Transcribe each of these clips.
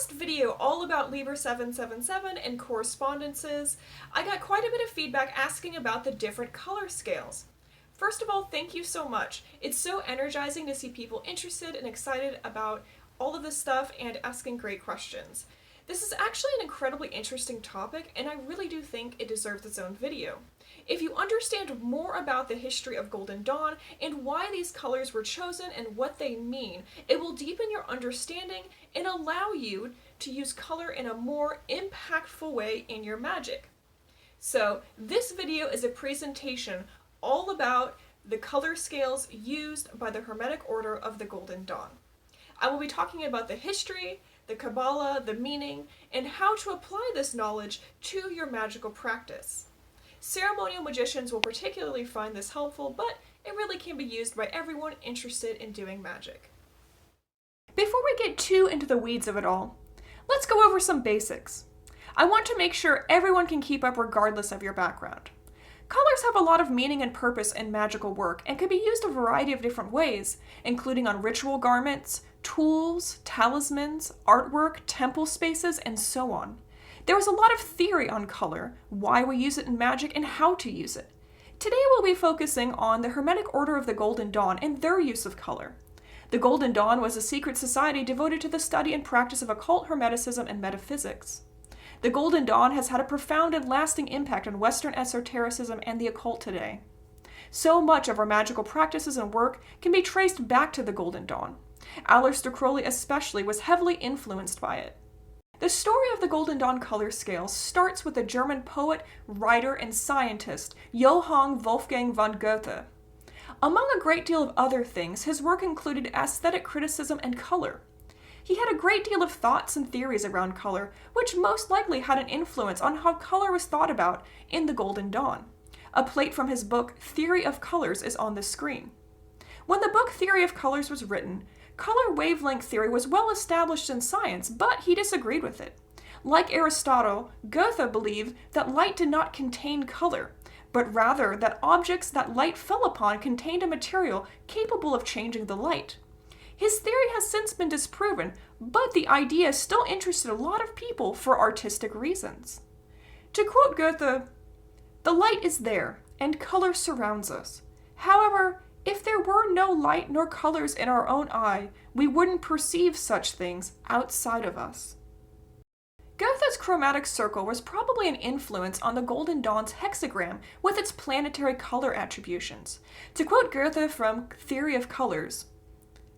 last video all about Liber 777 and correspondences, I got quite a bit of feedback asking about the different color scales. First of all, thank you so much. It's so energizing to see people interested and excited about all of this stuff and asking great questions. This is actually an incredibly interesting topic, and I really do think it deserves its own video. If you understand more about the history of Golden Dawn and why these colors were chosen and what they mean, it will deepen your understanding and allow you to use color in a more impactful way in your magic. So this video is a presentation all about the color scales used by the Hermetic Order of the Golden Dawn. I will be talking about the history, the Kabbalah, the meaning, and how to apply this knowledge to your magical practice. Ceremonial magicians will particularly find this helpful, but it really can be used by everyone interested in doing magic. Before we get too into the weeds of it all, let's go over some basics. I want to make sure everyone can keep up regardless of your background. Colors have a lot of meaning and purpose in magical work and can be used a variety of different ways, including on ritual garments, tools, talismans, artwork, temple spaces, and so on. There is a lot of theory on color, why we use it in magic, and how to use it. Today we'll be focusing on the Hermetic Order of the Golden Dawn and their use of color. The Golden Dawn was a secret society devoted to the study and practice of occult hermeticism and metaphysics. The Golden Dawn has had a profound and lasting impact on Western esotericism and the occult today. So much of our magical practices and work can be traced back to the Golden Dawn. Aleister Crowley especially was heavily influenced by it. The story of the Golden Dawn color scale starts with the German poet, writer, and scientist Johann Wolfgang von Goethe. Among a great deal of other things, his work included aesthetic criticism and color. He had a great deal of thoughts and theories around color, which most likely had an influence on how color was thought about in the Golden Dawn. A plate from his book, Theory of Colors, is on the screen. When the book Theory of Colors was written, color wavelength theory was well established in science, but he disagreed with it. Like Aristotle, Goethe believed that light did not contain color, but rather that objects that light fell upon contained a material capable of changing the light. His theory has since been disproven, but the idea still interested a lot of people for artistic reasons. To quote Goethe, "The light is there, and color surrounds us. However, if there were no light nor colors in our own eye, we wouldn't perceive such things outside of us." Goethe's chromatic circle was probably an influence on the Golden Dawn's hexagram with its planetary color attributions. To quote Goethe from Theory of Colors,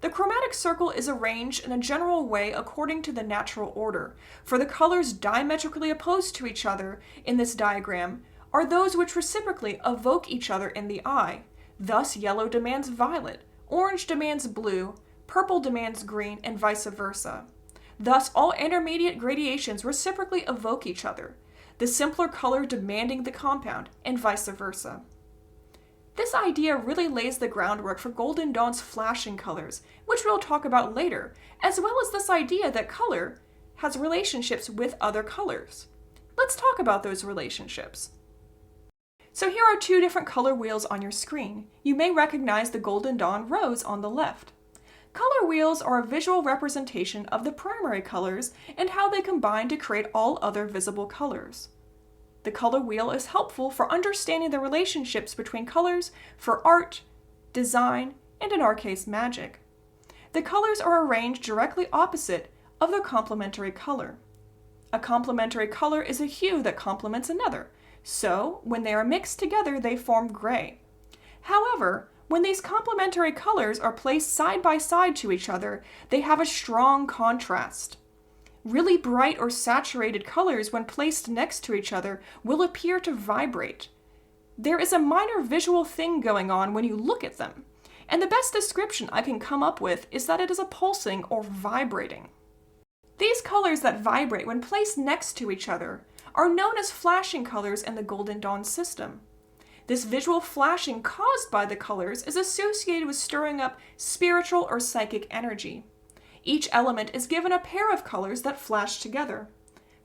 "The chromatic circle is arranged in a general way according to the natural order, for the colors diametrically opposed to each other in this diagram are those which reciprocally evoke each other in the eye. Thus yellow demands violet, orange demands blue, purple demands green, and vice versa. Thus all intermediate gradations reciprocally evoke each other, the simpler color demanding the compound, and vice versa." This idea really lays the groundwork for Golden Dawn's flashing colors, which we'll talk about later, as well as this idea that color has relationships with other colors. Let's talk about those relationships. So here are two different color wheels on your screen. You may recognize the Golden Dawn rose on the left. Color wheels are a visual representation of the primary colors and how they combine to create all other visible colors. The color wheel is helpful for understanding the relationships between colors for art, design, and in our case, magic. The colors are arranged directly opposite of their complementary color. A complementary color is a hue that complements another. So, when they are mixed together, they form gray. However, when these complementary colors are placed side by side to each other, they have a strong contrast. Really bright or saturated colors, when placed next to each other, will appear to vibrate. There is a minor visual thing going on when you look at them, and the best description I can come up with is that it is a pulsing or vibrating. These colors that vibrate when placed next to each other are known as flashing colors in the Golden Dawn system. This visual flashing caused by the colors is associated with stirring up spiritual or psychic energy. Each element is given a pair of colors that flash together.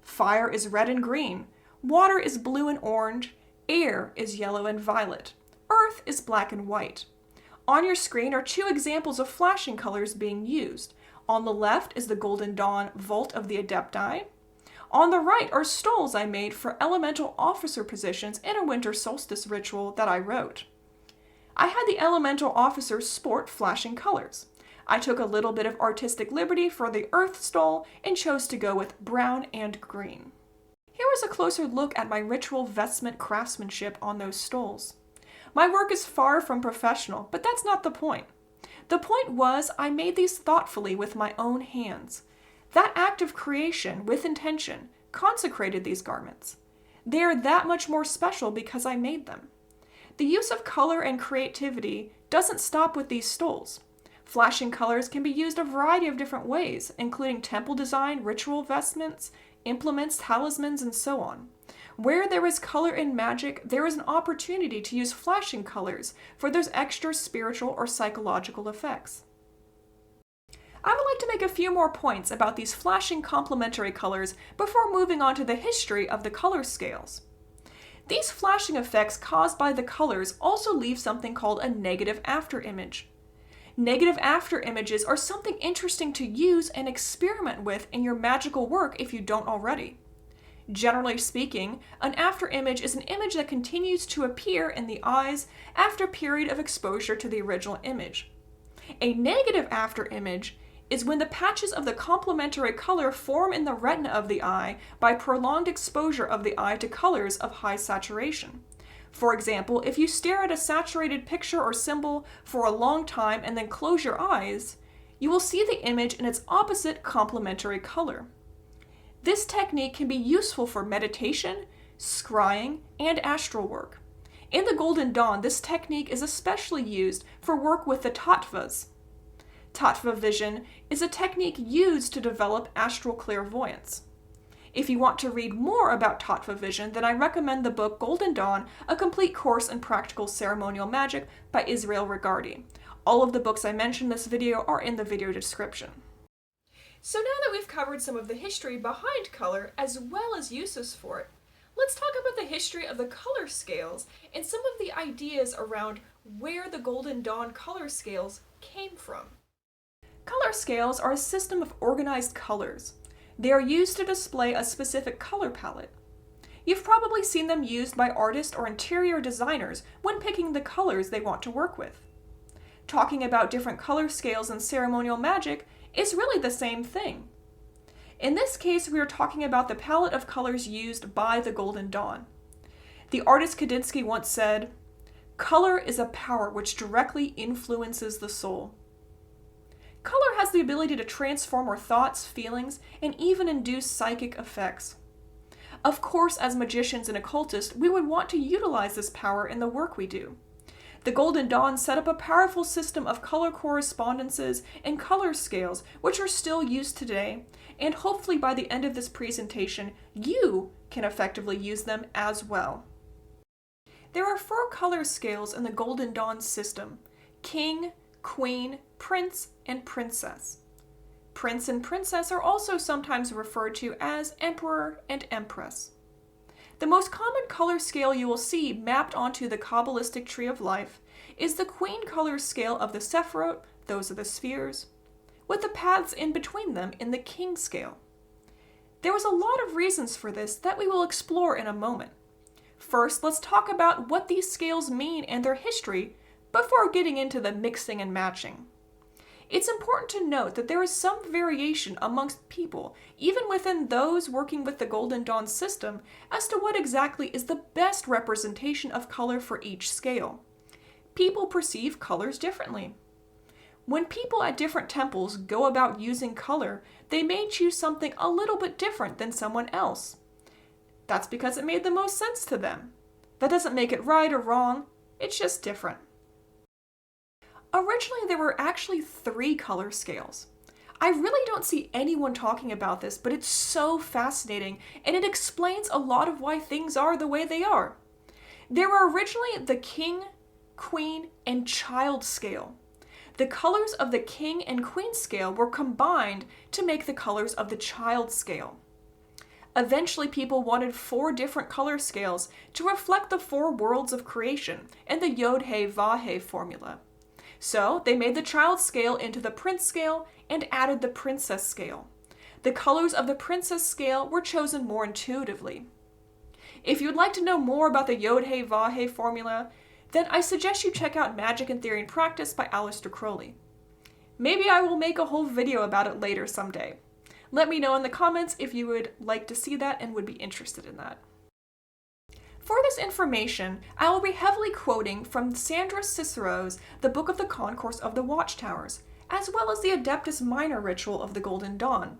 Fire is red and green, water is blue and orange, air is yellow and violet, earth is black and white. On your screen are two examples of flashing colors being used. On the left is the Golden Dawn Vault of the Adepti. On the right are stoles I made for elemental officer positions in a winter solstice ritual that I wrote. I had the elemental officers sport flashing colors. I took a little bit of artistic liberty for the earth stole and chose to go with brown and green. Here is a closer look at my ritual vestment craftsmanship on those stoles. My work is far from professional, but that's not the point. The point was I made these thoughtfully with my own hands. That act of creation, with intention, consecrated these garments. They are that much more special because I made them. The use of color and creativity doesn't stop with these stoles. Flashing colors can be used a variety of different ways, including temple design, ritual vestments, implements, talismans, and so on. Where there is color in magic, there is an opportunity to use flashing colors for those extra spiritual or psychological effects. I would like to make a few more points about these flashing complementary colors before moving on to the history of the color scales. These flashing effects caused by the colors also leave something called a negative afterimage. Negative afterimages are something interesting to use and experiment with in your magical work if you don't already. Generally speaking, an afterimage is an image that continues to appear in the eyes after a period of exposure to the original image. A negative afterimage is when the patches of the complementary color form in the retina of the eye by prolonged exposure of the eye to colors of high saturation. For example, if you stare at a saturated picture or symbol for a long time and then close your eyes, you will see the image in its opposite complementary color. This technique can be useful for meditation, scrying, and astral work. In the Golden Dawn, this technique is especially used for work with the tattvas. Tattva vision is a technique used to develop astral clairvoyance. If you want to read more about tattva vision, then I recommend the book Golden Dawn, A Complete Course in Practical Ceremonial Magic by Israel Regardie. All of the books I mentioned in this video are in the video description. So now that we've covered some of the history behind color as well as uses for it, let's talk about the history of the color scales and some of the ideas around where the Golden Dawn color scales came from. Color scales are a system of organized colors. They are used to display a specific color palette. You've probably seen them used by artists or interior designers when picking the colors they want to work with. Talking about different color scales in ceremonial magic is really the same thing. In this case, we are talking about the palette of colors used by the Golden Dawn. The artist Kandinsky once said, "Color is a power which directly influences the soul." Color has the ability to transform our thoughts, feelings, and even induce psychic effects. Of course, as magicians and occultists, we would want to utilize this power in the work we do. The Golden Dawn set up a powerful system of color correspondences and color scales, which are still used today, and hopefully by the end of this presentation, you can effectively use them as well. There are 4 color scales in the Golden Dawn system: King, Queen, Prince, and Princess. Prince and Princess are also sometimes referred to as Emperor and Empress. The most common color scale you will see mapped onto the Kabbalistic tree of life is the Queen color scale of the Sephirot, those are the spheres, with the paths in between them in the King scale. There was a lot of reasons for this that we will explore in a moment. First, let's talk about what these scales mean and their history before getting into the mixing and matching. It's important to note that there is some variation amongst people, even within those working with the Golden Dawn system, as to what exactly is the best representation of color for each scale. People perceive colors differently. When people at different temples go about using color, they may choose something a little bit different than someone else. That's because it made the most sense to them. That doesn't make it right or wrong, it's just different. Originally, there were actually 3 color scales. I really don't see anyone talking about this, but it's so fascinating, and it explains a lot of why things are the way they are. There were originally the King, Queen, and Child scale. The colors of the King and Queen scale were combined to make the colors of the Child scale. Eventually, people wanted 4 different color scales to reflect the 4 worlds of creation and the Yod-He-Vah-He formula. So they made the child scale into the prince scale and added the princess scale. The colors of the princess scale were chosen more intuitively. If you'd like to know more about the Yod-He-Va-He formula, then I suggest you check out Magick in Theory and Practice by Aleister Crowley. Maybe I will make a whole video about it later someday. Let me know in the comments if you would like to see that and would be interested in that. For this information, I will be heavily quoting from Sandra Cicero's The Book of the Concourse of the Watchtowers, as well as the Adeptus Minor ritual of the Golden Dawn.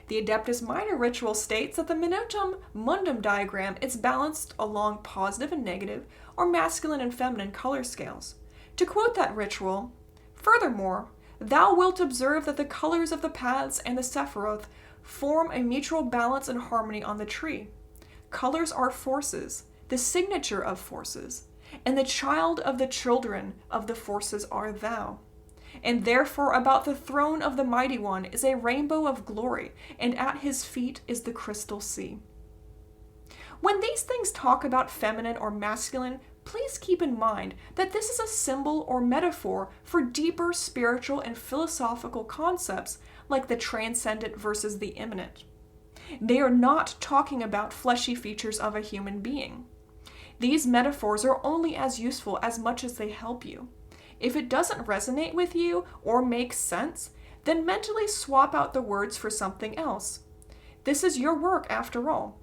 The Adeptus Minor ritual states that the Minutum Mundum diagram is balanced along positive and negative, or masculine and feminine color scales. To quote that ritual, "Furthermore, thou wilt observe that the colors of the paths and the Sephiroth form a mutual balance and harmony on the tree. Colors are forces, the signature of forces, and the child of the children of the forces are thou. And therefore about the throne of the Mighty One is a rainbow of glory, and at his feet is the crystal sea." When these things talk about feminine or masculine, please keep in mind that this is a symbol or metaphor for deeper spiritual and philosophical concepts like the transcendent versus the immanent. They are not talking about fleshy features of a human being. These metaphors are only as useful as much as they help you. If it doesn't resonate with you or make sense, then mentally swap out the words for something else. This is your work after all.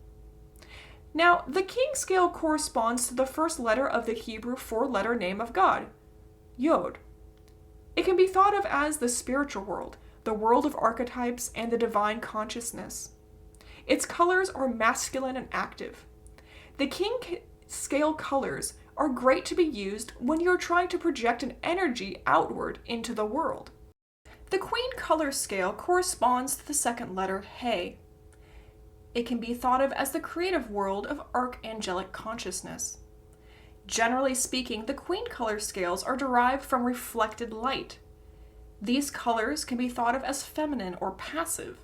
Now, the king scale corresponds to the first letter of the Hebrew four-letter name of God, Yod. It can be thought of as the spiritual world, the world of archetypes, and the divine consciousness. Its colors are masculine and active. The king scale colors are great to be used when you're trying to project an energy outward into the world. The queen color scale corresponds to the second letter, He. It can be thought of as the creative world of archangelic consciousness. Generally speaking, the queen color scales are derived from reflected light. These colors can be thought of as feminine or passive.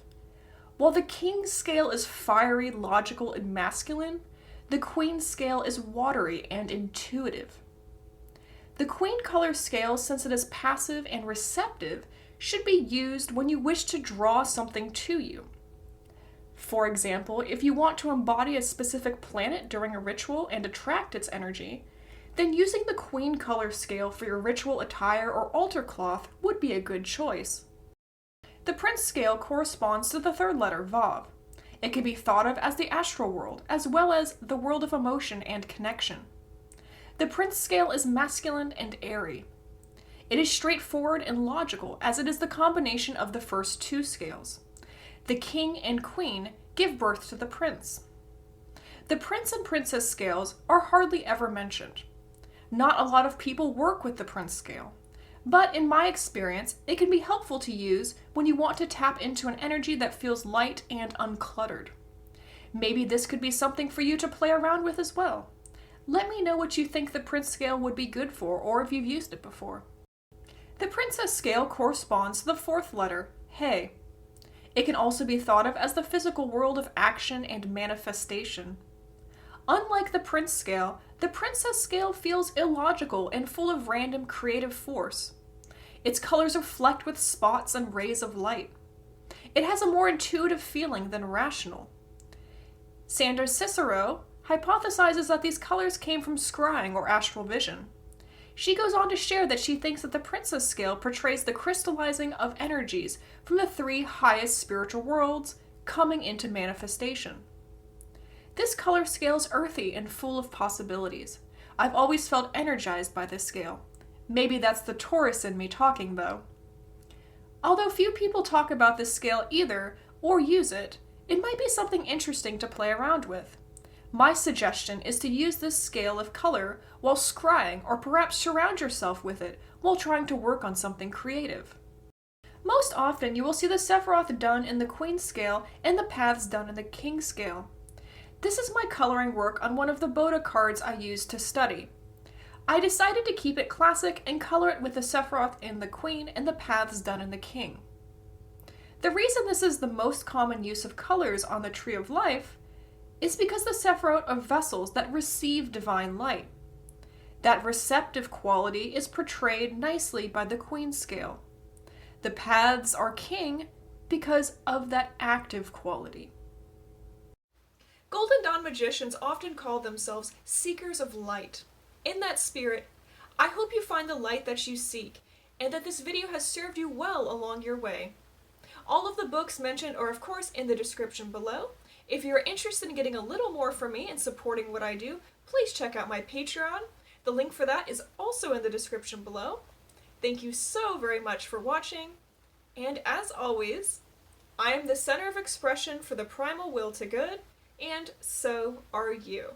While the king scale is fiery, logical, and masculine, the queen scale is watery and intuitive. The queen color scale, since it is passive and receptive, should be used when you wish to draw something to you. For example, if you want to embody a specific planet during a ritual and attract its energy, then using the queen color scale for your ritual attire or altar cloth would be a good choice. The prince scale corresponds to the third letter, Vav. It can be thought of as the astral world, as well as the world of emotion and connection. The prince scale is masculine and airy. It is straightforward and logical, as it is the combination of the first two scales. The king and queen give birth to the prince. The prince and princess scales are hardly ever mentioned. Not a lot of people work with the prince scale, but in my experience, it can be helpful to use when you want to tap into an energy that feels light and uncluttered. Maybe this could be something for you to play around with as well. Let me know what you think the prince scale would be good for, or if you've used it before. The princess scale corresponds to the fourth letter, He. It can also be thought of as the physical world of action and manifestation. Unlike the prince scale, the princess scale feels illogical and full of random creative force. Its colors are flecked with spots and rays of light. It has a more intuitive feeling than rational. Sandra Cicero hypothesizes that these colors came from scrying or astral vision. She goes on to share that she thinks that the princess scale portrays the crystallizing of energies from the three highest spiritual worlds coming into manifestation. This color scale is earthy and full of possibilities. I've always felt energized by this scale. Maybe that's the Taurus in me talking, though. Although few people talk about this scale either, or use it, it might be something interesting to play around with. My suggestion is to use this scale of color while scrying, or perhaps surround yourself with it while trying to work on something creative. Most often you will see the Sephiroth done in the Queen scale and the paths done in the King scale. This is my coloring work on one of the Boda cards I used to study. I decided to keep it classic and color it with the Sephiroth in the Queen and the paths done in the King. The reason this is the most common use of colors on the Tree of Life is because the Sephiroth are vessels that receive divine light. That receptive quality is portrayed nicely by the Queen scale. The paths are king because of that active quality. Golden Dawn magicians often call themselves seekers of light. In that spirit, I hope you find the light that you seek, and that this video has served you well along your way. All of the books mentioned are of course in the description below. If you're interested in getting a little more from me and supporting what I do, please check out my Patreon. The link for that is also in the description below. Thank you so very much for watching, and as always, I am the center of expression for the primal will to good, and so are you.